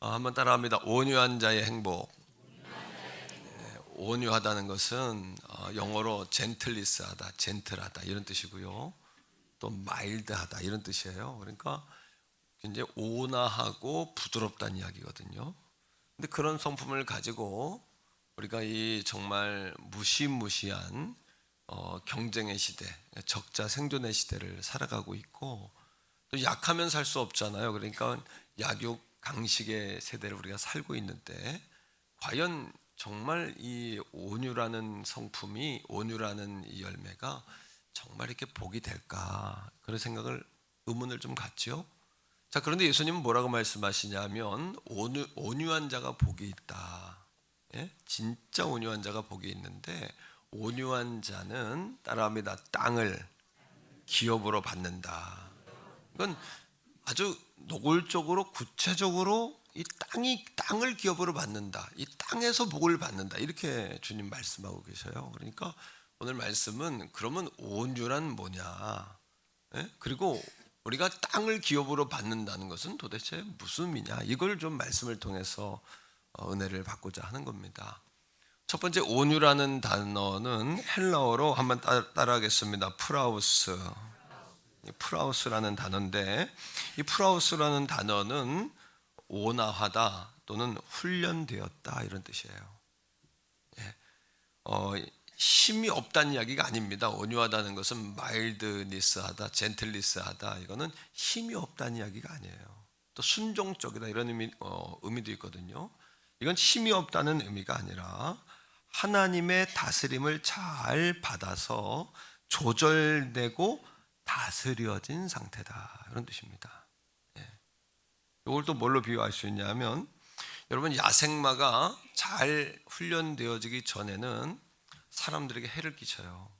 한번 따라합니다. 온유한 자의 행복. 온유하다는 것은 영어로 젠틀리스하다, 젠틀하다 이런 뜻이고요. 또 마일드하다 이런 뜻이에요. 그러니까 굉장히 온화하고 부드럽다는 이야기거든요. 근데 그런 성품을 가지고 우리가 이 정말 무시무시한 경쟁의 시대, 적자 생존의 시대를 살아가고 있고, 또 약하면 살 수 없잖아요. 그러니까 약육 강식의 세대를 우리가 살고 있는데, 과연 정말 이 온유라는 성품이, 온유라는 이 열매가 정말 이렇게 복이 될까, 그런 생각을, 의문을 좀 갖죠. 자, 그런데 예수님은 뭐라고 말씀하시냐면 온유한 자가 복이 있다. 예? 진짜 온유한 자가 복이 있는데, 온유한 자는 따라합니다. 땅을 기업으로 받는다. 이건 아주 노골적으로 구체적으로 이 땅을 기업으로 받는다. 이 땅에서 복을 받는다. 이렇게 주님 말씀하고 계셔요. 그러니까 오늘 말씀은 그러면 온유란 뭐냐? 예? 그리고 우리가 땅을 기업으로 받는다는 것은 도대체 무슨 의미냐? 이걸 좀 말씀을 통해서 은혜를 받고자 하는 겁니다. 첫 번째 온유라는 단어는 헬라어로 한번 따라하겠습니다. 프라우스라는 단어인데, 이 프라우스라는 단어는 온화하다 또는 훈련되었다 이런 뜻이에요. 예. 힘이 없다는 이야기가 아닙니다. 온유하다는 것은 마일드니스하다, 젠틀리스하다, 이거는 힘이 없다는 이야기가 아니에요. 또 순종적이다 이런 의미도 있거든요. 이건 힘이 없다는 의미가 아니라 하나님의 다스림을 잘 받아서 조절되고 다스려진 상태다 이런 뜻입니다. 예. 이걸 또 뭘로 비유할 수 있냐면, 여러분 야생마가 잘 훈련되어지기 전에는 사람들에게 해를 끼쳐요.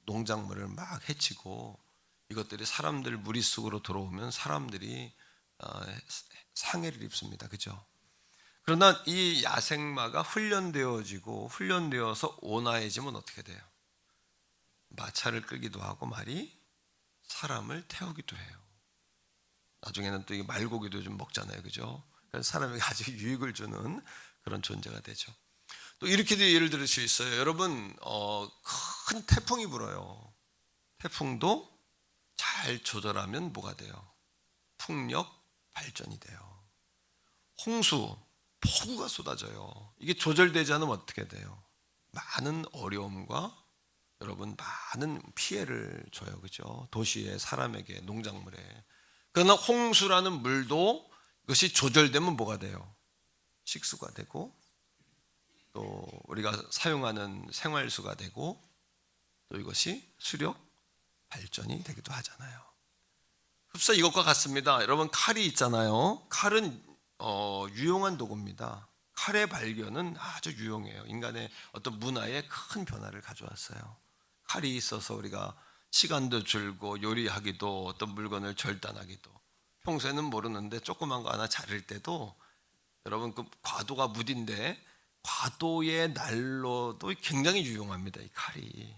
농작물을 막 해치고, 이것들이 사람들 무리속으로 들어오면 사람들이 상해를 입습니다. 그죠? 그러나 이 야생마가 훈련되어서 온화해지면 어떻게 돼요? 마차를 끌기도 하고 말이 사람을 태우기도 해요. 나중에는 또 이 말고기도 좀 먹잖아요. 그죠? 그래서 사람에게 아주 유익을 주는 그런 존재가 되죠. 또 이렇게도 예를 들을 수 있어요. 여러분 큰 태풍이 불어요. 태풍도 잘 조절하면 뭐가 돼요? 풍력 발전이 돼요. 홍수, 폭우가 쏟아져요. 이게 조절되지 않으면 어떻게 돼요? 많은 어려움과 여러분 많은 피해를 줘요. 그죠? 도시에, 사람에게, 농작물에. 그러나 홍수라는 물도 이것이 조절되면 뭐가 돼요? 식수가 되고, 또 우리가 사용하는 생활수가 되고, 또 이것이 수력 발전이 되기도 하잖아요. 흡사 이것과 같습니다. 여러분 칼이 있잖아요. 칼은 유용한 도구입니다. 칼의 발견은 아주 유용해요. 인간의 어떤 문화에 큰 변화를 가져왔어요. 칼이 있어서 우리가 시간도 줄고 요리하기도, 어떤 물건을 절단하기도, 평소에는 모르는데 조그만 거 하나 자를 때도 여러분 그 과도가 무딘데 과도의 난로도 굉장히 유용합니다. 이 칼이.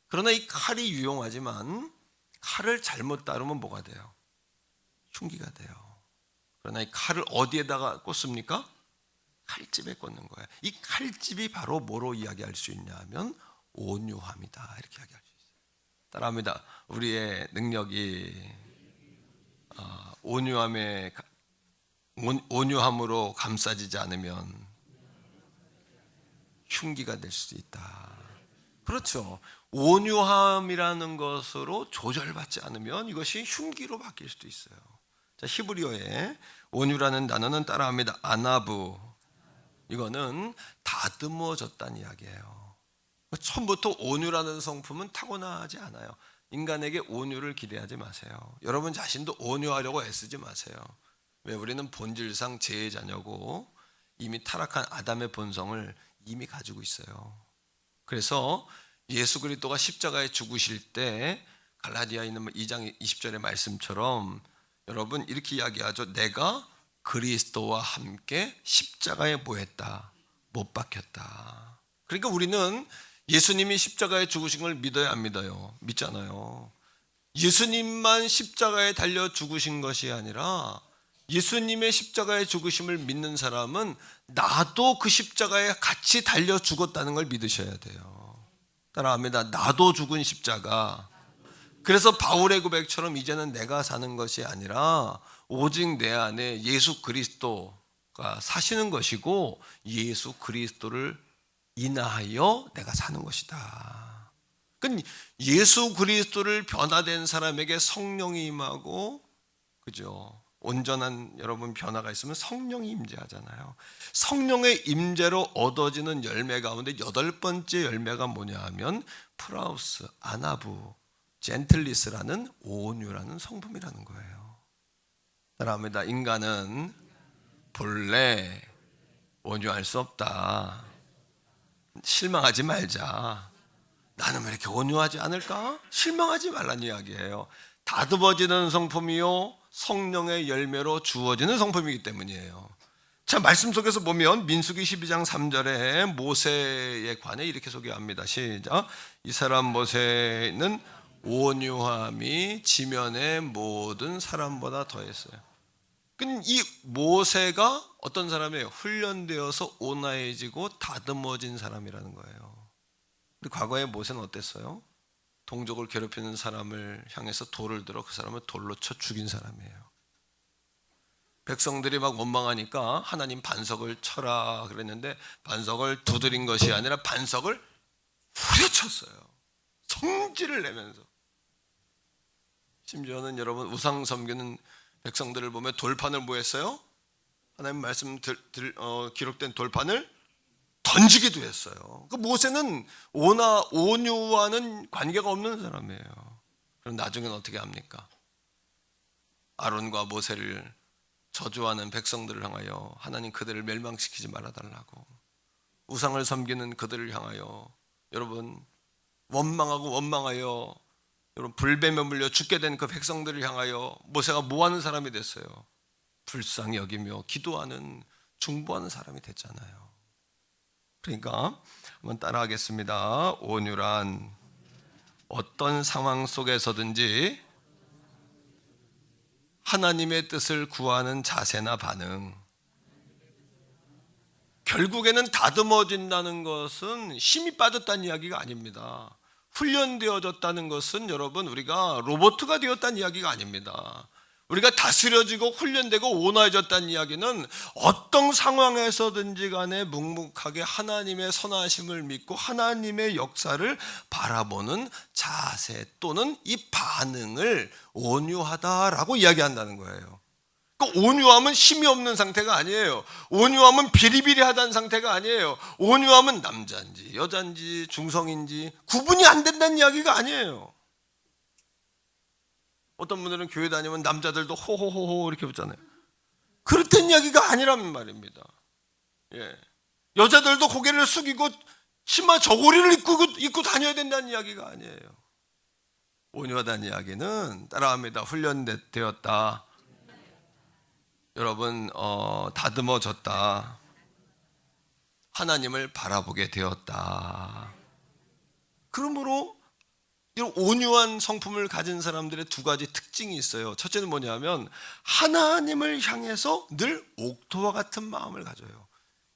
그러나 이 칼이 유용하지만 칼을 잘못 다루면 뭐가 돼요? 흉기가 돼요. 그러나 이 칼을 어디에다가 꽂습니까? 칼집에 꽂는 거예요. 이 칼집이 바로 뭐로 이야기할 수 있냐 하면 온유함이다 이렇게 이야기할 수 있어요. 따라합니다. 우리의 능력이 온유함으로 감싸지지 않으면 흉기가 될 수도 있다. 그렇죠. 온유함이라는 것으로 조절받지 않으면 이것이 흉기로 바뀔 수도 있어요. 자, 히브리어에 온유라는 단어는 따라합니다. 아나부. 이거는 다듬어졌다는 이야기예요. 처음부터 온유라는 성품은 타고나지 않아요. 인간에게 온유를 기대하지 마세요. 여러분 자신도 온유하려고 애쓰지 마세요. 왜? 우리는 본질상 죄의 자녀고 이미 타락한 아담의 본성을 이미 가지고 있어요. 그래서 예수 그리스도가 십자가에 죽으실 때 갈라디아에 있는 2장 20절의 말씀처럼 여러분 이렇게 이야기하죠. 내가 그리스도와 함께 십자가에 뭐했다? 못 박혔다. 그러니까 우리는 예수님이 십자가에 죽으신 걸 믿어요, 안 믿어요? 믿잖아요. 예수님만 십자가에 달려 죽으신 것이 아니라 예수님의 십자가의 죽으심을 믿는 사람은 나도 그 십자가에 같이 달려 죽었다는 걸 믿으셔야 돼요. 따라합니다. 나도 죽은 십자가. 그래서 바울의 고백처럼 이제는 내가 사는 것이 아니라 오직 내 안에 예수 그리스도가 사시는 것이고 예수 그리스도를 인하여 내가 사는 것이다. 그러니까 예수 그리스도를 변화된 사람에게 성령이 임하고, 그죠? 온전한 여러분 변화가 있으면 성령이 임재하잖아요. 성령의 임재로 얻어지는 열매 가운데 8번째 열매가 뭐냐 하면 프라우스, 아나부, 젠틀리스라는 온유라는 성품이라는 거예요. 따라합니다. 인간은 본래 온유할 수 없다. 실망하지 말자. 나는 왜 이렇게 온유하지 않을까? 실망하지 말란 이야기예요. 다듬어지는 성품이요 성령의 열매로 주어지는 성품이기 때문이에요. 자, 말씀 속에서 보면 민수기 12장 3절에 모세에 관해 이렇게 소개합니다. 시작. 이 사람 모세는 온유함이 지면의 모든 사람보다 더했어요. 이 모세가 어떤 사람이에요? 훈련되어서 온화해지고 다듬어진 사람이라는 거예요. 근데 과거에 모세는 어땠어요? 동족을 괴롭히는 사람을 향해서 돌을 들어 그 사람을 돌로 쳐 죽인 사람이에요. 백성들이 막 원망하니까 하나님 반석을 쳐라 그랬는데 반석을 두드린 것이 아니라 반석을 후려쳤어요. 성질을 내면서. 심지어는 여러분 우상 섬기는 백성들을 보면 돌판을 뭐 했어요? 하나님 말씀 기록된 돌판을 던지기도 했어요. 그 모세는 온유와는 관계가 없는 사람이에요. 그럼 나중에는 어떻게 합니까? 아론과 모세를 저주하는 백성들을 향하여 하나님 그들을 멸망시키지 말아달라고, 우상을 섬기는 그들을 향하여 여러분 원망하여 여러분 불뱀에 물려 죽게 된 그 백성들을 향하여 모세가 뭐하는 사람이 됐어요? 불쌍히 여기며 기도하는 중보하는 사람이 됐잖아요. 그러니까 한번 따라하겠습니다. 온유란 어떤 상황 속에서든지 하나님의 뜻을 구하는 자세나 반응. 결국에는 다듬어진다는 것은 힘이 빠졌다는 이야기가 아닙니다. 훈련되어졌다는 것은 여러분 우리가 로봇가 되었다는 이야기가 아닙니다. 우리가 다스려지고 훈련되고 온화해졌다는 이야기는 어떤 상황에서든지 간에 묵묵하게 하나님의 선하심을 믿고 하나님의 역사를 바라보는 자세 또는 이 반응을 온유하다라고 이야기한다는 거예요. 그러니까 온유함은 힘이 없는 상태가 아니에요. 온유함은 비리비리하다는 상태가 아니에요. 온유함은 남자인지 여자인지 중성인지 구분이 안 된다는 이야기가 아니에요. 어떤 분들은 교회 다니면 남자들도 호호호호 이렇게 붙잖아요. 그렇다는 이야기가 아니란 말입니다. 예. 여자들도 고개를 숙이고 치마 저고리를 입고 다녀야 된다는 이야기가 아니에요. 온유하다는 이야기는 따라합니다. 훈련되었다. 여러분 다듬어졌다. 하나님을 바라보게 되었다. 그러므로 이런 온유한 성품을 가진 사람들의 두 가지 특징이 있어요. 첫째는 뭐냐면 하나님을 향해서 늘 옥토와 같은 마음을 가져요.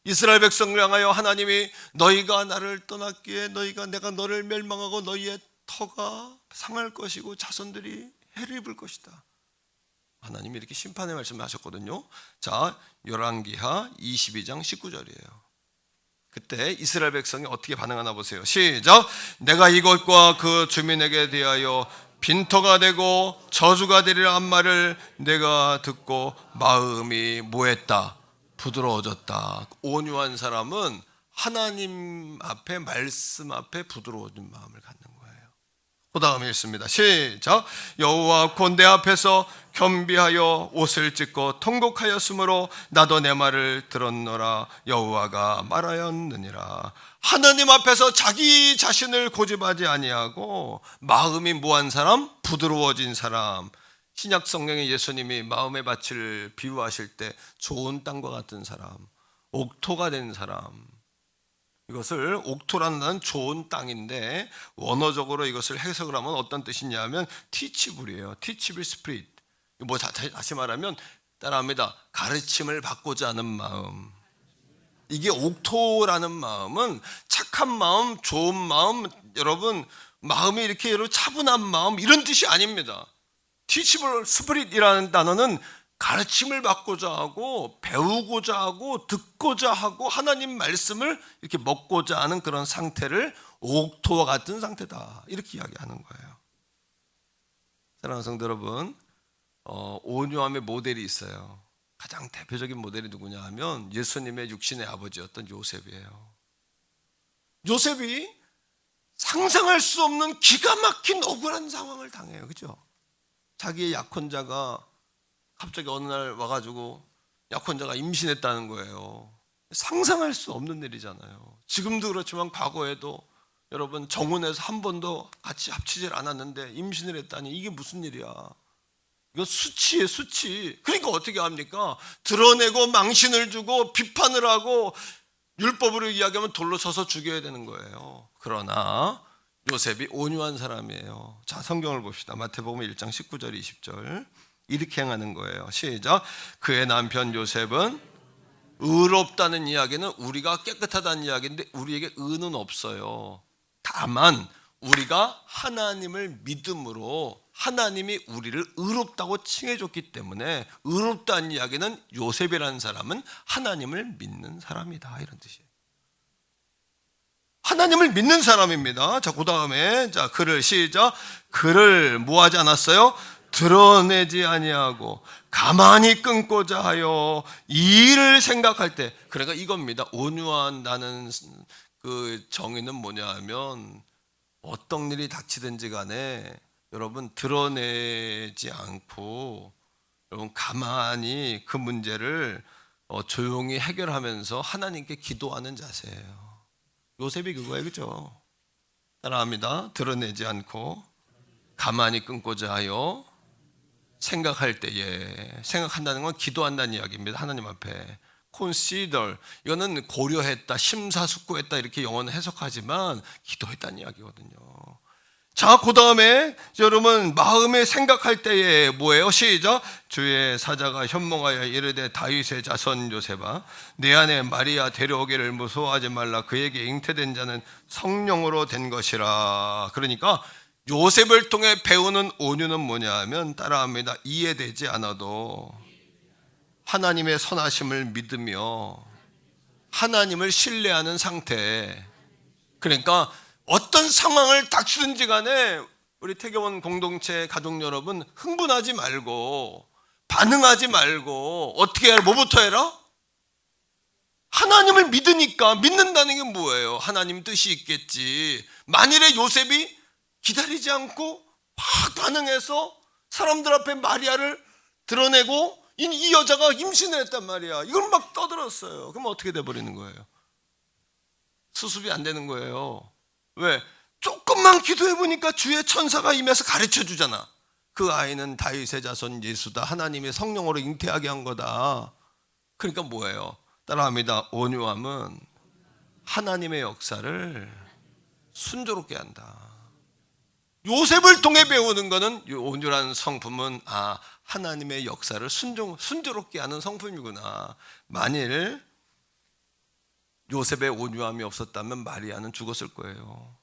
이스라엘 백성을 향하여 하나님이 너희가 나를 떠났기에 내가 너를 멸망하고 너희의 터가 상할 것이고 자손들이 해를 입을 것이다. 하나님이 이렇게 심판의 말씀을 하셨거든요. 자, 열왕기하 22장 19절이에요. 그때 이스라엘 백성이 어떻게 반응하나 보세요. 시작. 내가 이것과 그 주민에게 대하여 빈터가 되고 저주가 되리라 한 말을 내가 듣고 마음이 뭐했다? 부드러워졌다. 온유한 사람은 하나님 앞에 말씀 앞에 부드러워진 마음을 갖는 거예요. 그 다음에 읽습니다. 시작. 여호와 곧 내 앞에서 겸비하여 옷을 찢고 통곡하였으므로 나도 내 말을 들었노라. 여호와가 말하였느니라. 하나님 앞에서 자기 자신을 고집하지 아니하고 마음이 뭐한 사람? 부드러워진 사람. 신약 성경에 예수님이 마음의 밭을 비유하실 때 좋은 땅과 같은 사람, 옥토가 된 사람. 이것을 옥토라는 단어는 좋은 땅인데 원어적으로 이것을 해석을 하면 어떤 뜻이냐면 teachable이에요. teachable spirit. 다시 말하면 따라합니다. 가르침을 받고자 하는 마음. 이게 옥토라는 마음은 착한 마음, 좋은 마음, 여러분 마음이 이렇게 여러분 차분한 마음 이런 뜻이 아닙니다. teachable spirit이라는 단어는 가르침을 받고자 하고 배우고자 하고 듣고자 하고 하나님 말씀을 이렇게 먹고자 하는 그런 상태를 옥토와 같은 상태다 이렇게 이야기하는 거예요. 사랑하는 성도 여러분, 온유함의 모델이 있어요. 가장 대표적인 모델이 누구냐 하면 예수님의 육신의 아버지였던 요셉이에요. 요셉이 상상할 수 없는 기가 막힌 억울한 상황을 당해요. 그죠? 자기의 약혼자가 갑자기 어느 날 와가지고 약혼자가 임신했다는 거예요. 상상할 수 없는 일이잖아요. 지금도 그렇지만 과거에도 여러분 정혼해서 한 번도 같이 합치질 않았는데 임신을 했다니 이게 무슨 일이야. 이거 수치예요, 수치. 그러니까 어떻게 합니까? 드러내고 망신을 주고 비판을 하고 율법으로 이야기하면 돌로 쳐서 죽여야 되는 거예요. 그러나 요셉이 온유한 사람이에요. 자, 성경을 봅시다. 마태복음 1장 19절 20절 이렇게 행하는 거예요. 시작. 그의 남편 요셉은 의롭다는 이야기는 우리가 깨끗하다는 이야기인데 우리에게 의는 없어요. 다만 우리가 하나님을 믿음으로 하나님이 우리를 의롭다고 칭해줬기 때문에 의롭다는 이야기는 요셉이라는 사람은 하나님을 믿는 사람이다 이런 뜻이에요. 하나님을 믿는 사람입니다. 자, 그 다음에 자 그를 시작. 그를 뭐 하지 않았어요? 드러내지 아니하고 가만히 끊고자 하여 이 일을 생각할 때, 그러니까 이겁니다. 온유한 나는 그 정의는 뭐냐 하면 어떤 일이 닥치든지 간에 여러분 드러내지 않고 여러분 가만히 그 문제를 조용히 해결하면서 하나님께 기도하는 자세예요. 요셉이 그거예요. 그죠? 따라합니다. 드러내지 않고 가만히 끊고자 하여 생각할 때에, 생각한다는 건 기도한다는 이야기입니다. 하나님 앞에 consider, 이거는 고려했다, 심사숙고했다 이렇게 영어는 해석하지만 기도했다는 이야기거든요. 자, 그 다음에 여러분 마음에 생각할 때에 뭐예요? 시작. 주의 사자가 현몽하여 이르되 다윗의 자손 요셉아 내 안에 마리아 데려오기를 무서워하지 말라. 그에게 잉태된 자는 성령으로 된 것이라. 그러니까 요셉을 통해 배우는 온유는 뭐냐 하면 따라합니다. 이해되지 않아도 하나님의 선하심을 믿으며 하나님을 신뢰하는 상태. 그러니까 어떤 상황을 닥치든지 간에 우리 태교원 공동체 가족 여러분 흥분하지 말고 반응하지 말고 어떻게 해라? 뭐부터 해라? 하나님을 믿으니까. 믿는다는 게 뭐예요? 하나님 뜻이 있겠지. 만일에 요셉이 기다리지 않고 확 반응해서 사람들 앞에 마리아를 드러내고 이 여자가 임신을 했단 말이야. 이걸 막 떠들었어요. 그럼 어떻게 돼버리는 거예요? 수습이 안 되는 거예요. 왜? 조금만 기도해보니까 주의 천사가 임해서 가르쳐 주잖아. 그 아이는 다윗의 자손 예수다. 하나님의 성령으로 잉태하게 한 거다. 그러니까 뭐예요? 따라합니다. 온유함은 하나님의 역사를 순조롭게 한다. 요셉을 통해 배우는 거는 온유라는 성품은 하나님의 역사를 순조롭게 하는 성품이구나. 만일 요셉의 온유함이 없었다면 마리아는 죽었을 거예요.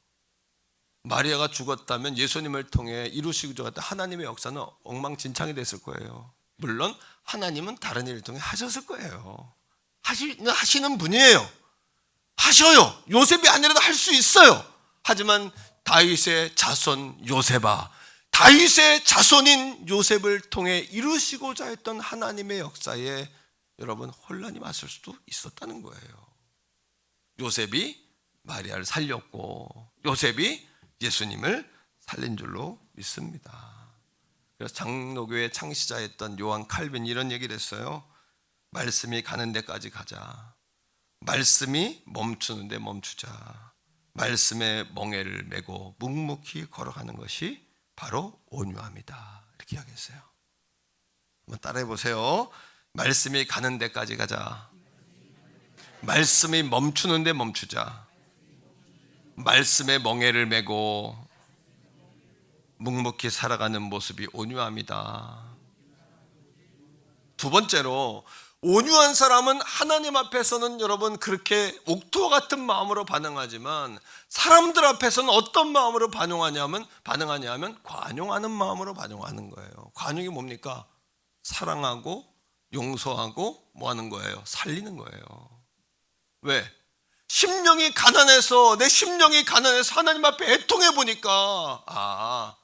마리아가 죽었다면 예수님을 통해 이루시고자 했던 하나님의 역사는 엉망진창이 됐을 거예요. 물론 하나님은 다른 일을 통해 하셨을 거예요. 하시는 분이에요. 하셔요. 요셉이 아니라도 할 수 있어요. 하지만 다윗의 자손 요셉아, 다윗의 자손인 요셉을 통해 이루시고자 했던 하나님의 역사에 여러분 혼란이 왔을 수도 있었다는 거예요. 요셉이 마리아를 살렸고 요셉이 예수님을 살린 줄로 믿습니다. 그래서 장로교의 창시자였던 요한 칼빈이 이런 얘기를 했어요. 말씀이 가는 데까지 가자. 말씀이 멈추는데 멈추자. 말씀의 멍에를 메고 묵묵히 걸어가는 것이 바로 온유함이다. 이렇게 이야기했어요. 한번 따라해 보세요. 말씀이 가는 데까지 가자. 말씀이 멈추는데 멈추자. 말씀의 멍에를 메고 묵묵히 살아가는 모습이 온유함이다. 두 번째로, 온유한 사람은 하나님 앞에서는 여러분 그렇게 옥토와 같은 마음으로 반응하지만 사람들 앞에서는 어떤 마음으로 반응하냐면 관용하는 마음으로 반응하는 거예요. 관용이 뭡니까? 사랑하고 용서하고 뭐 하는 거예요? 살리는 거예요. 왜? 내 심령이 가난해서 하나님 앞에 애통해 보니까 다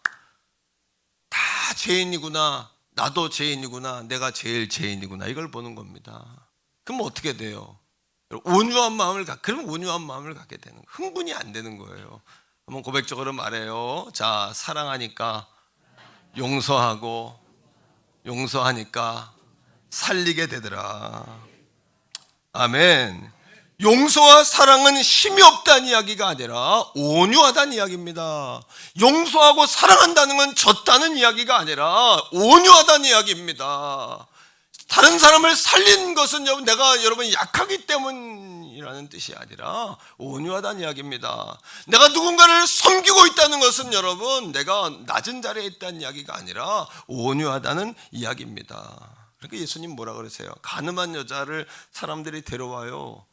죄인이구나, 나도 죄인이구나, 내가 제일 죄인이구나, 이걸 보는 겁니다. 그럼 어떻게 돼요? 온유한 마음을 갖게 되는 거예요. 흥분이 안 되는 거예요. 한번 고백적으로 말해요. 자, 사랑하니까 용서하니까 살리게 되더라. 아멘. 용서와 사랑은 힘이 없다는 이야기가 아니라 온유하다는 이야기입니다. 용서하고 사랑한다는 건 졌다는 이야기가 아니라 온유하다는 이야기입니다. 다른 사람을 살린 것은 내가 여러분 약하기 때문이라는 뜻이 아니라 온유하다는 이야기입니다. 내가 누군가를 섬기고 있다는 것은 여러분 내가 낮은 자리에 있다는 이야기가 아니라 온유하다는 이야기입니다. 그러니까 예수님 뭐라 그러세요? 가늠한 여자를 사람들이 데려와요.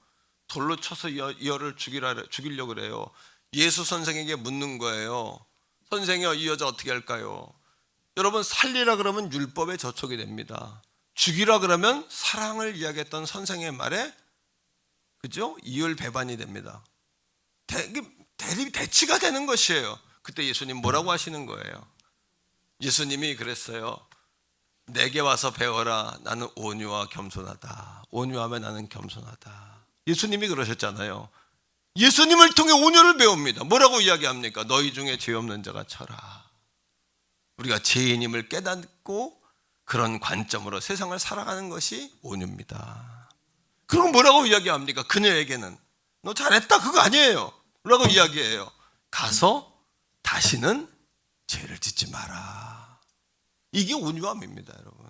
돌로 쳐서 이 여를 죽이려고 그래요. 예수 선생에게 묻는 거예요. 선생이요, 이 여자 어떻게 할까요? 여러분, 살리라 그러면 율법에 저촉이 됩니다. 죽이라 그러면 사랑을 이야기했던 선생의 말에, 그죠? 이율배반이 됩니다. 대치가 되는 것이에요. 그때 예수님 뭐라고 하시는 거예요? 예수님이 그랬어요. 내게 와서 배워라. 나는 온유와 겸손하다. 온유하면 나는 겸손하다. 예수님이 그러셨잖아요. 예수님을 통해 온유를 배웁니다. 뭐라고 이야기합니까? 너희 중에 죄 없는 자가 쳐라. 우리가 죄인임을 깨닫고 그런 관점으로 세상을 살아가는 것이 온유입니다. 그럼 뭐라고 이야기합니까? 그녀에게는 너 잘했다 그거 아니에요 라고 이야기해요. 가서 다시는 죄를 짓지 마라. 이게 온유함입니다, 여러분.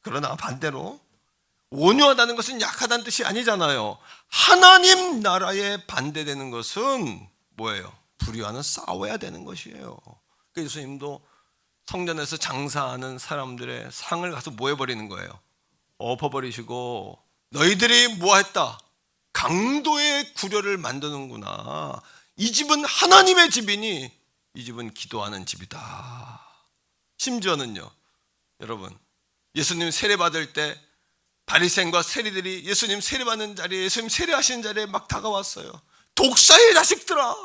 그러나 반대로 온유하다는 것은 약하다는 뜻이 아니잖아요. 하나님 나라에 반대되는 것은 뭐예요? 불의와는 싸워야 되는 것이에요. 그래서 예수님도 성전에서 장사하는 사람들의 상을 가서 뭐 해버리는 거예요? 엎어버리시고 너희들이 뭐 했다? 강도의 구려를 만드는구나. 이 집은 하나님의 집이니 이 집은 기도하는 집이다. 심지어는요, 여러분, 예수님 세례받을 때 바리새인과 세리들이 예수님 세례받는 자리에, 예수님 세례하시는 자리에 막 다가왔어요. 독사의 자식들아.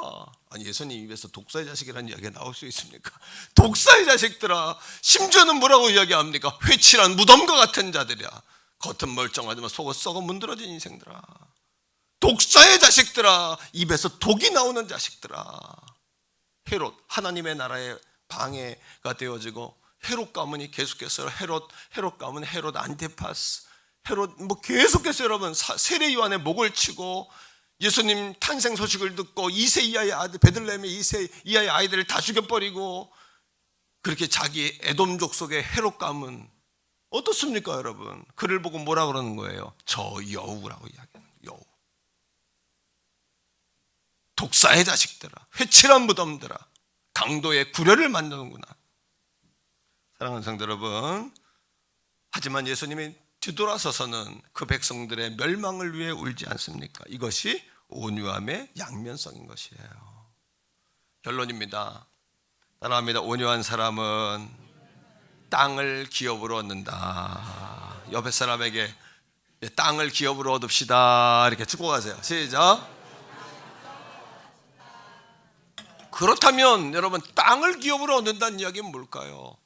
아니, 예수님 입에서 독사의 자식이라는 이야기가 나올 수 있습니까? 독사의 자식들아. 심지어는 뭐라고 이야기합니까? 회칠한 무덤과 같은 자들이야. 겉은 멀쩡하지만 속은 썩어 문드러진 인생들아. 독사의 자식들아. 입에서 독이 나오는 자식들아. 헤롯, 하나님의 나라의 방해가 되어지고 헤롯 가문이 계속해서 헤롯 가문, 헤롯 안티파스, 헤롯 뭐 계속해서 여러분 세례 요한의 목을 치고 예수님 탄생 소식을 듣고 2세 이하의 아들, 베들레헴의 2세 이하의 아이들을 다 죽여버리고, 그렇게 자기 에돔 족속의 헤롯 가문 어떻습니까, 여러분? 그를 보고 뭐라 그러는 거예요? 저 여우라고 이야기하는 여우. 독사의 자식들아, 회칠한 무덤들아, 강도의 구려를 만드는구나. 사랑하는 성도 여러분, 하지만 예수님이 뒤돌아서서는 그 백성들의 멸망을 위해 울지 않습니까? 이것이 온유함의 양면성인 것이에요. 결론입니다. 따라합니다. 온유한 사람은 땅을 기업으로 얻는다. 옆에 사람에게 땅을 기업으로 얻읍시다 이렇게 축구 가세요. 시작. 그렇다면 여러분, 땅을 기업으로 얻는다는 이야기는 뭘까요?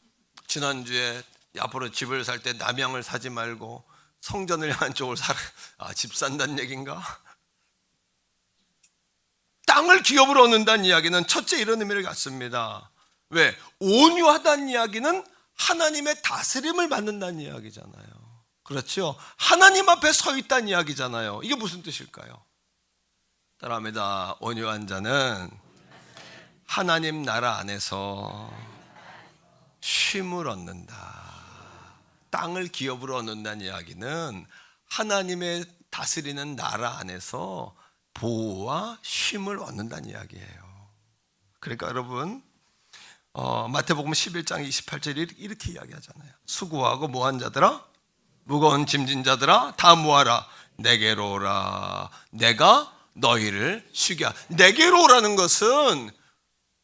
지난주에 앞으로 집을 살 때 남양을 사지 말고 성전을 향한 쪽을 사라. 집 산다는 얘기인가? 땅을 기업으로 얻는다는 이야기는 첫째 이런 의미를 갖습니다. 왜? 온유하다는 이야기는 하나님의 다스림을 받는다는 이야기잖아요. 그렇죠? 하나님 앞에 서 있다는 이야기잖아요. 이게 무슨 뜻일까요? 따라합니다. 온유한 자는 하나님 나라 안에서 쉼을 얻는다. 땅을 기업으로 얻는다는 이야기는 하나님의 다스리는 나라 안에서 보호와 쉼을 얻는다는 이야기예요. 그러니까 여러분, 마태복음 11장 28절에 이렇게 이야기하잖아요. 수고하고 무한 자들아, 무거운 짐진 자들아, 다 모아라. 내게로 오라. 내가 너희를 쉬게 하라. 내게로 오라는 것은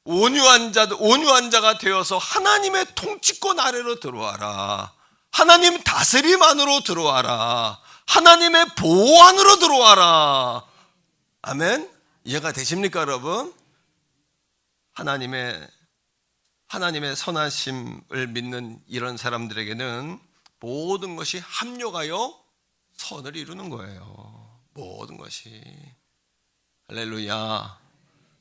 온유한 자가 되어서 하나님의 통치권 아래로 들어와라. 하나님 다스림 안으로 들어와라. 하나님의 보호 안으로 들어와라. 아멘. 이해가 되십니까, 여러분? 하나님의 선하심을 믿는 이런 사람들에게는 모든 것이 합력하여 선을 이루는 거예요. 모든 것이. 할렐루야.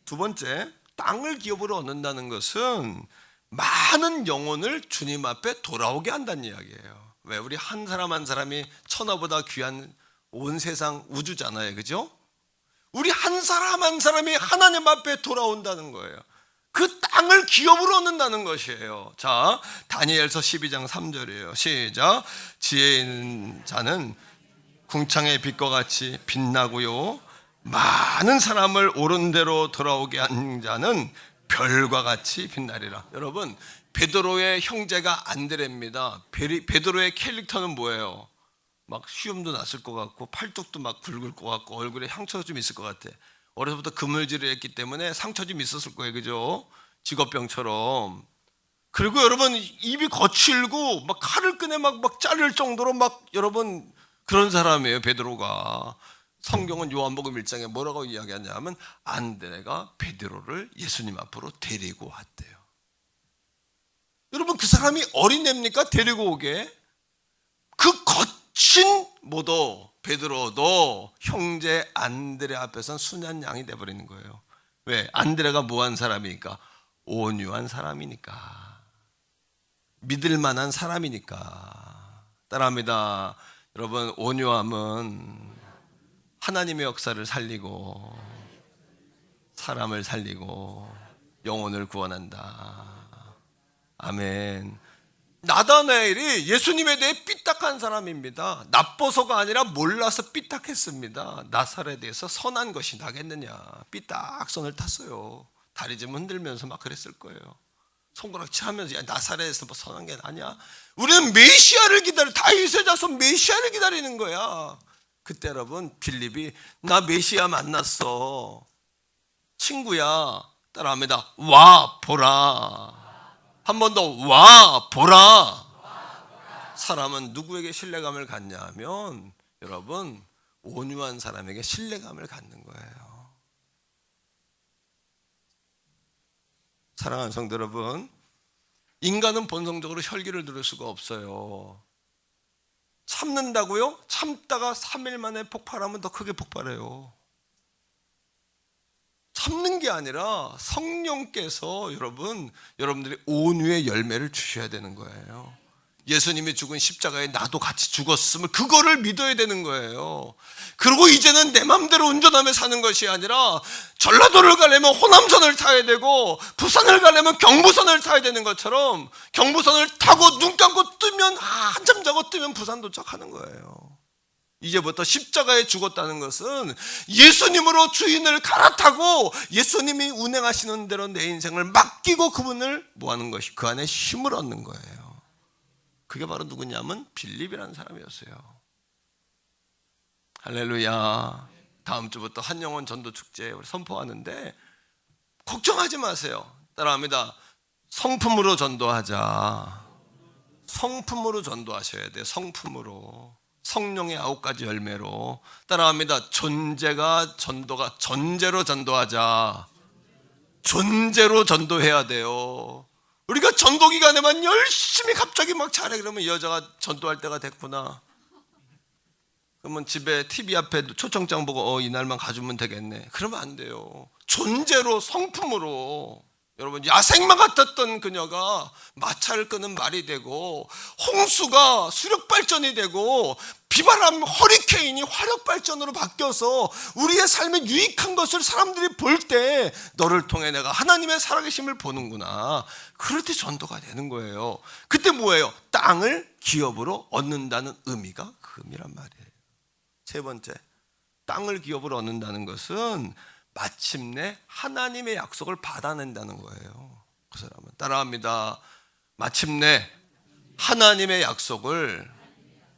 두 번째, 땅을 기업으로 얻는다는 것은 많은 영혼을 주님 앞에 돌아오게 한다는 이야기예요. 왜? 우리 한 사람 한 사람이 천하보다 귀한 온 세상 우주잖아요. 그죠? 우리 한 사람 한 사람이 하나님 앞에 돌아온다는 거예요. 그 땅을 기업으로 얻는다는 것이에요. 자, 다니엘서 12장 3절이에요. 시작. 지혜 있는 자는 궁창의 빛과 같이 빛나고요, 많은 사람을 옳은 대로 돌아오게 한 자는 별과 같이 빛나리라. 여러분, 베드로의 형제가 안드레입니다. 베드로의 캐릭터는 뭐예요? 막 수염도 났을 것 같고 팔뚝도 막 굵을 것 같고 얼굴에 상처도 좀 있을 것 같아. 어려서부터 그물질을 했기 때문에 상처 좀 있었을 거예요. 그죠? 직업병처럼. 그리고 여러분, 입이 거칠고 막 칼을 끄내 막 자를 정도로 막, 여러분, 그런 사람이에요, 베드로가. 성경은 요한복음 1장에 뭐라고 이야기하냐면 안드레가 베드로를 예수님 앞으로 데리고 왔대요. 여러분, 그 사람이 어린애입니까? 데리고 오게. 그 거친 모도 베드로도 형제 안드레 앞에서는 순한 양이 돼버리는 거예요. 왜? 안드레가 뭐한 사람이니까? 온유한 사람이니까, 믿을 만한 사람이니까. 따라합니다. 여러분, 온유함은 하나님의 역사를 살리고 사람을 살리고 영혼을 구원한다. 아멘. 나다나엘이 예수님에 대해 삐딱한 사람입니다. 나빠서가 아니라 몰라서 삐딱했습니다. 나사렛에서 선한 것이 나겠느냐. 삐딱 손을 탔어요. 다리 좀 흔들면서 막 그랬을 거예요. 손가락질 하면서, 야, 나사렛에서 뭐 선한 게 나냐. 우리는 메시아를 기다려, 다윗의 자손 메시아를 기다리는 거야. 그때 여러분, 빌립이 나 메시아 만났어. 친구야. 따라합니다. 와 보라. 한 번 더 와 보라. 사람은 누구에게 신뢰감을 갖냐 하면, 여러분, 온유한 사람에게 신뢰감을 갖는 거예요. 사랑하는 성도 여러분, 인간은 본성적으로 혈기를 누릴 수가 없어요. 참는다고요? 참다가 3일 만에 폭발하면 더 크게 폭발해요. 참는 게 아니라 성령께서 여러분들이 온유의 열매를 주셔야 되는 거예요. 예수님이 죽은 십자가에 나도 같이 죽었음을, 그거를 믿어야 되는 거예요. 그리고 이제는 내 맘대로 운전하며 사는 것이 아니라 전라도를 가려면 호남선을 타야 되고 부산을 가려면 경부선을 타야 되는 것처럼 경부선을 타고 눈 감고 뜨면, 한참 자고 뜨면 부산 도착하는 거예요. 이제부터 십자가에 죽었다는 것은 예수님으로 주인을 갈아타고 예수님이 운행하시는 대로 내 인생을 맡기고 그분을 뭐하는 것이, 그 안에 힘을 얻는 거예요. 그게 바로 누구냐면 빌립이라는 사람이었어요. 할렐루야. 다음 주부터 한영원 전도 축제 우리 선포하는데 걱정하지 마세요. 따라합니다. 성품으로 전도하자. 성품으로 전도하셔야 돼요. 성품으로. 성령의 9가지 열매로. 따라합니다. 전제로 전도하자. 존재로 전도해야 돼요. 우리가 전도 기간에만 열심히 갑자기 막 잘해 그러면 여자가 전도할 때가 됐구나. 그러면 집에 TV 앞에 초청장 보고 이날만 가주면 되겠네. 그러면 안 돼요. 존재로, 성품으로. 여러분, 야생마 같았던 그녀가 마차를 끄는 말이 되고, 홍수가 수력발전이 되고, 비바람 허리케인이 화력발전으로 바뀌어서 우리의 삶에 유익한 것을 사람들이 볼 때 너를 통해 내가 하나님의 살아계심을 보는구나. 그럴 때 전도가 되는 거예요. 그때 뭐예요? 땅을 기업으로 얻는다는 의미가 그 의미란 말이에요. 세 번째, 땅을 기업으로 얻는다는 것은 마침내 하나님의 약속을 받아낸다는 거예요. 옆 사람은 따라합니다. 마침내 하나님의 약속을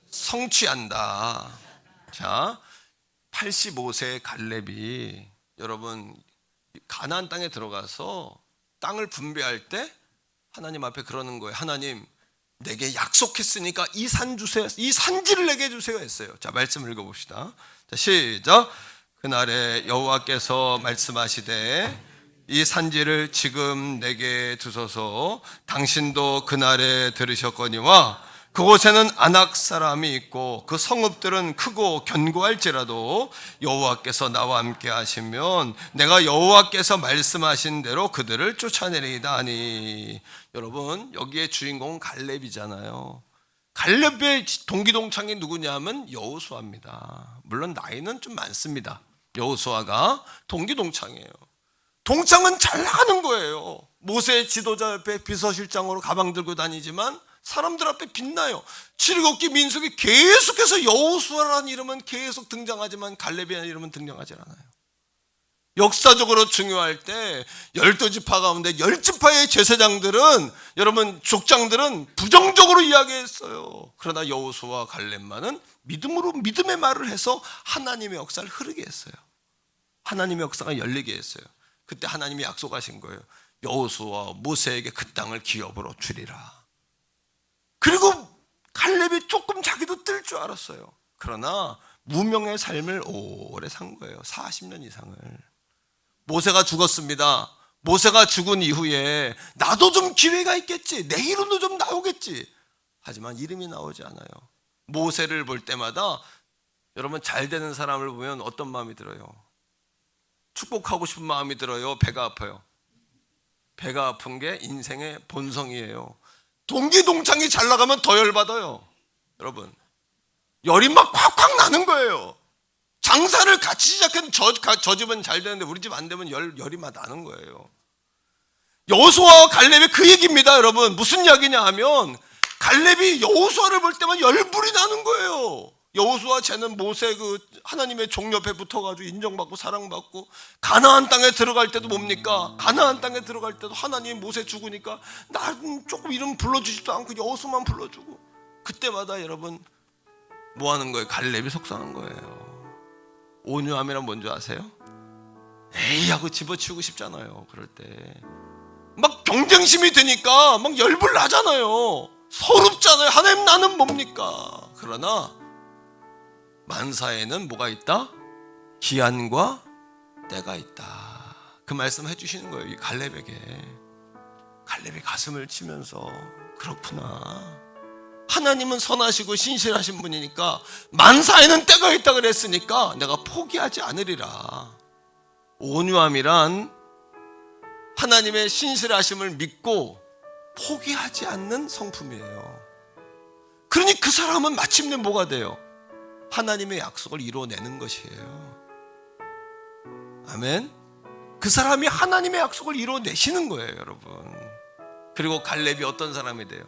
성취한다. 자, 85세 갈렙이 여러분 가나안 땅에 들어가서 땅을 분배할 때 하나님 앞에 그러는 거예요. 하나님, 내게 약속했으니까 이 산 주세요. 이 산지를 내게 주세요 했어요. 자, 말씀 읽어봅시다. 자, 시작. 그날에 여호와께서 말씀하시되 이 산지를 지금 내게 주소서. 당신도 그날에 들으셨거니와 그곳에는 아낙 사람이 있고 그 성읍들은 크고 견고할지라도 여호와께서 나와 함께 하시면 내가 여호와께서 말씀하신 대로 그들을 쫓아내리이다 하니. 여러분, 여기에 주인공은 갈렙이잖아요. 갈렙의 동기동창이 누구냐면 여호수아입니다. 물론 나이는 좀 많습니다. 여호수아가 동기동창이에요. 동창은 잘 나가는 거예요. 모세 지도자 옆에 비서실장으로 가방 들고 다니지만 사람들 앞에 빛나요. 출애굽기 민수기 계속해서 여호수아라는 이름은 계속 등장하지만 갈렙이라는 이름은 등장하지 않아요. 역사적으로 중요할 때 12지파 가운데 10지파의 제사장들은, 여러분 족장들은 부정적으로 이야기했어요. 그러나 여호수아와 갈렙만은 믿음의 말을 해서 하나님의 역사를 흐르게 했어요. 하나님의 역사가 열리게 했어요. 그때 하나님이 약속하신 거예요. 여호수아와 모세에게 그 땅을 기업으로 주리라. 그리고 갈렙이 조금 자기도 뜰 줄 알았어요. 그러나 무명의 삶을 오래 산 거예요. 40년 이상을. 모세가 죽었습니다. 모세가 죽은 이후에 나도 좀 기회가 있겠지, 내 이름도 좀 나오겠지. 하지만 이름이 나오지 않아요. 모세를 볼 때마다 여러분 잘 되는 사람을 보면 어떤 마음이 들어요? 축복하고 싶은 마음이 들어요? 배가 아파요? 배가 아픈 게 인생의 본성이에요. 동기동창이 잘 나가면 더 열받아요. 여러분, 열이 막 콱콱 나는 거예요. 장사를 같이 시작한 저 집은 잘 되는데 우리 집 안 되면 열이 막 나는 거예요. 여호수아와 갈렙의 그 얘기입니다. 여러분, 무슨 이야기냐 하면 갈렙이 여호수아를 볼 때만 열불이 나는 거예요. 여호수아 쟤는 모세 그 하나님의 종 옆에 붙어가지고 인정받고 사랑받고, 가나안 땅에 들어갈 때도 뭡니까? 가나안 땅에 들어갈 때도 하나님 모세 죽으니까 나는 조금 이름 불러주지도 않고 여호수아만 불러주고, 그때마다 여러분 뭐 하는 거예요? 갈렙이 속상한 거예요. 온유함이란 뭔지 아세요? 에이 하고 집어치우고 싶잖아요. 그럴 때 막 경쟁심이 되니까 막 열불 나잖아요. 서럽잖아요. 하나님 나는 뭡니까? 그러나 만사에는 뭐가 있다? 기한과 때가 있다. 그 말씀 해주시는 거예요. 이 갈렙에게. 갈렙이 가슴을 치면서 그렇구나, 하나님은 선하시고 신실하신 분이니까 만사에는 때가 있다 그랬으니까 내가 포기하지 않으리라. 온유함이란 하나님의 신실하심을 믿고 포기하지 않는 성품이에요. 그러니 그 사람은 마침내 뭐가 돼요? 하나님의 약속을 이루어내는 것이에요. 아멘. 그 사람이 하나님의 약속을 이루어내시는 거예요, 여러분. 그리고 갈렙이 어떤 사람이 돼요?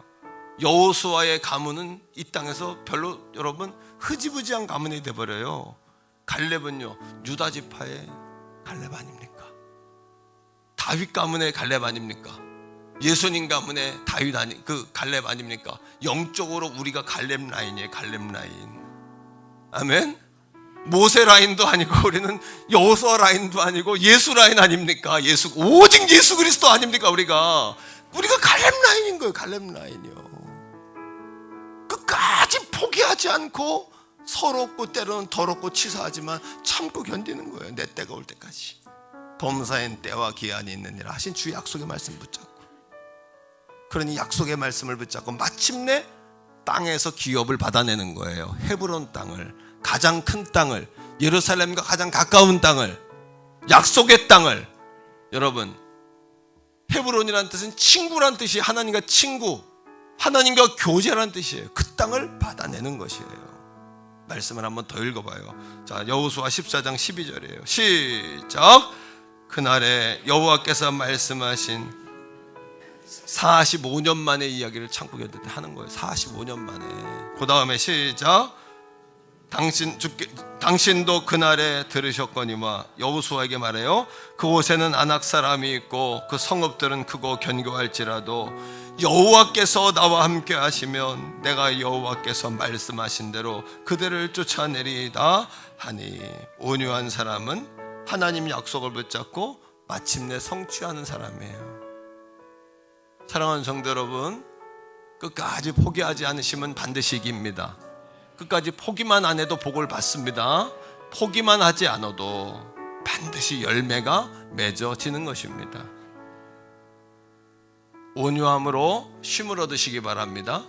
여호수아의 가문은 이 땅에서 별로 여러분 흐지부지한 가문이 돼버려요. 갈렙은요, 유다 지파의 갈렙 아닙니까? 다윗 가문의 갈렙 아닙니까? 예수님 가문의 다윗 그 갈렙 아닙니까? 영적으로 우리가 갈렙 라인이에요. 갈렙 라인. 아멘. 모세 라인도 아니고 우리는 여호수아 라인도 아니고 예수 라인 아닙니까? 오직 예수 그리스도 아닙니까? 우리가 갈렙 라인인 거예요. 갈렙 라인이요. 끝까지 포기하지 않고 서럽고 때로는 더럽고 치사하지만 참고 견디는 거예요. 내 때가 올 때까지. 범사엔 때와 기한이 있느니라 하신 주 약속의 말씀 붙잡고, 그러니 약속의 말씀을 붙잡고 마침내 땅에서 기업을 받아내는 거예요. 헤브론 땅을, 가장 큰 땅을, 예루살렘과 가장 가까운 땅을, 약속의 땅을. 여러분, 헤브론이라는 뜻은 친구란 뜻이, 하나님과 친구, 하나님과 교제라는 뜻이에요. 그 땅을 받아내는 것이에요. 말씀을 한번 더 읽어봐요. 자, 여호수아 14장 12절이에요. 시작. 그날에 여호와께서 말씀하신 45년 만에 이야기를 창고견들 때 하는 거예요. 45년 만에. 그 다음에 시작. 당신도 그날에 들으셨거니와 여호수아에게 말해요. 그곳에는 아낙 사람이 있고 그 성읍들은 크고 견고할지라도 여호와께서 나와 함께 하시면 내가 여호와께서 말씀하신 대로 그들을 쫓아내리이다 하니, 온유한 사람은 하나님 약속을 붙잡고 마침내 성취하는 사람이에요. 사랑하는 성도 여러분, 끝까지 포기하지 않으시면 반드시 이깁니다. 끝까지 포기만 안 해도 복을 받습니다. 포기만 하지 않아도 반드시 열매가 맺어지는 것입니다. 온유함으로 쉼을 얻으시기 바랍니다.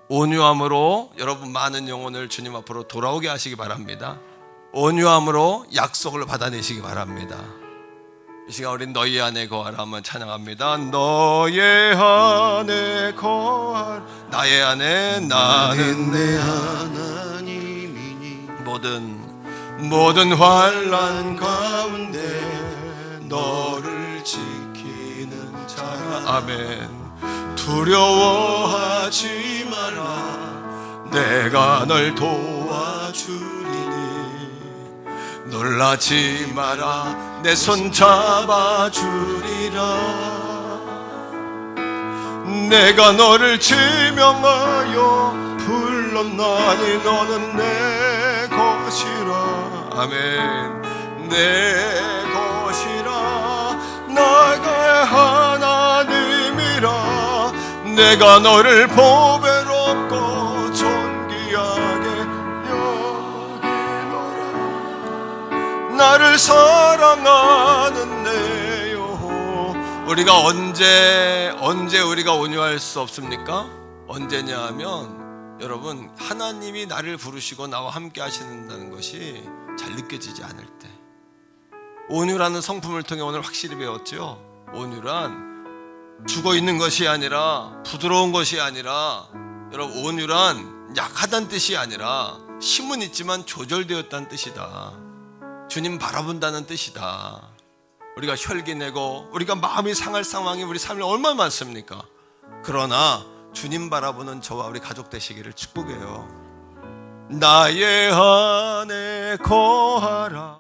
온유함으로 여러분 많은 영혼을 주님 앞으로 돌아오게 하시기 바랍니다. 온유함으로 약속을 받아내시기 바랍니다. 이 시간 우리 너희 안에 거하라 한번 찬양합니다. 너의 안에 거하라, 나의 안에 나는 내 하나님이니 모든 환난 가운데 너를 지키는 자라. 아멘. 두려워하지 마라, 내가 널 도와주리니. 놀라지 마라, 내 손 잡아주리라. 내가 너를 지명하여 불렀나니 너는 내 것이라. 아멘. 내 것이라, 나의 하나님이라. 내가 너를 보배롭고 존귀하게 나를 사랑하는 내 여호. 우리가 언제 우리가 온유할 수 없습니까? 언제냐 하면 여러분, 하나님이 나를 부르시고 나와 함께 하신다는 것이 잘 느껴지지 않을 때. 온유라는 성품을 통해 오늘 확실히 배웠죠. 온유란 죽어있는 것이 아니라, 부드러운 것이 아니라, 여러분, 온유란 약하다는 뜻이 아니라 힘은 있지만 조절되었다는 뜻이다. 주님 바라본다는 뜻이다. 우리가 혈기내고 우리가 마음이 상할 상황이 우리 삶에 얼마나 많습니까? 그러나 주님 바라보는 저와 우리 가족 되시기를 축복해요. 나의 안에 거하라.